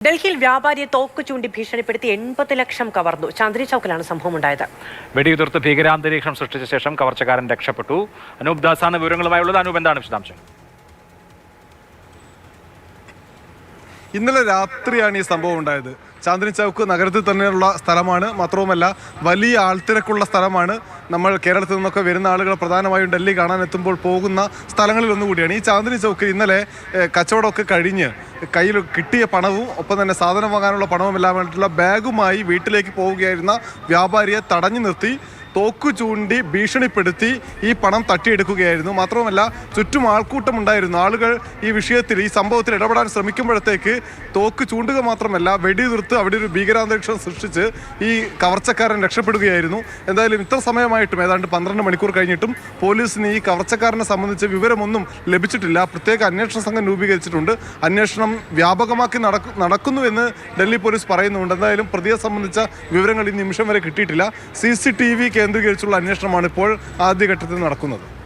ഡൽഹിയിൽ വ്യാപാരിയെ തോക്ക് ചൂണ്ടി ഭീഷണിപ്പെടുത്തി 80 ലക്ഷം കവർന്നു. ചാന്ദിനി ചൗക്കിലാണ് സംഭവം ഉണ്ടായത്. വെടിയുതിർത്ത് ഭീകരാന്തരീക്ഷം സൃഷ്ടിച്ച ശേഷം കവർച്ചക്കാരൻ രക്ഷപ്പെട്ടു. അനൂപ് ദാസാണ് വിവരങ്ങളുമായുള്ളത്. അനൂപ്, എന്താണ് വിശദാംശം? ഇന്നലെ രാത്രിയാണ് ഈ സംഭവം ഉണ്ടായത്. ചാന്ദിനി ചൗക്ക് നഗരത്തിൽ തന്നെയുള്ള സ്ഥലമാണ്. മാത്രവുമല്ല വലിയ ആൾത്തിരക്കുള്ള സ്ഥലമാണ്. നമ്മൾ കേരളത്തിൽ നിന്നൊക്കെ വരുന്ന ആളുകൾ പ്രധാനമായും ഡൽഹി കാണാൻ എത്തുമ്പോൾ പോകുന്ന സ്ഥലങ്ങളിൽ ഒന്നുകൂടിയാണ് ഈ ചാന്ദിനി ചൗക്ക്. ഇന്നലെ കച്ചവടമൊക്കെ കഴിഞ്ഞ് കയ്യിൽ കിട്ടിയ പണവും ഒപ്പം തന്നെ സാധനം വാങ്ങാനുള്ള പണവും എല്ലാം വേണ്ടിയിട്ടുള്ള ബാഗുമായി വീട്ടിലേക്ക് പോവുകയായിരുന്ന വ്യാപാരിയെ തടഞ്ഞു നിർത്തി തോക്ക് ചൂണ്ടി ഭീഷണിപ്പെടുത്തി ഈ പണം തട്ടിയെടുക്കുകയായിരുന്നു. മാത്രവുമല്ല ചുറ്റും ആൾക്കൂട്ടം ഉണ്ടായിരുന്നു. ആളുകൾ ഈ വിഷയത്തിൽ, ഈ സംഭവത്തിൽ ഇടപെടാൻ ശ്രമിക്കുമ്പോഴത്തേക്ക് തോക്ക് ചൂണ്ടുക മാത്രമല്ല വെടിയുതിർത്ത് അവിടെ ഒരു ഭീകരാന്തരീക്ഷം സൃഷ്ടിച്ച് ഈ കവർച്ചക്കാരൻ രക്ഷപ്പെടുകയായിരുന്നു. എന്തായാലും ഇത്ര സമയമായിട്ടും ഏതാണ്ട് 12 മണിക്കൂർ കഴിഞ്ഞിട്ടും പോലീസിന് ഈ കവർച്ചക്കാരനെ സംബന്ധിച്ച് വിവരമൊന്നും ലഭിച്ചിട്ടില്ല. പ്രത്യേക അന്വേഷണ സംഘം രൂപീകരിച്ചിട്ടുണ്ട്. അന്വേഷണം വ്യാപകമാക്കി നടക്കുന്നുവെന്ന് ഡൽഹി പോലീസ് പറയുന്നുണ്ട്. എന്തായാലും പ്രതിയെ സംബന്ധിച്ച വിവരങ്ങൾ ഈ നിമിഷം വരെ കിട്ടിയിട്ടില്ല. CCTV കേന്ദ്രീകരിച്ചുള്ള അന്വേഷണമാണ് ഇപ്പോൾ ആദ്യഘട്ടത്തിൽ നടക്കുന്നത്.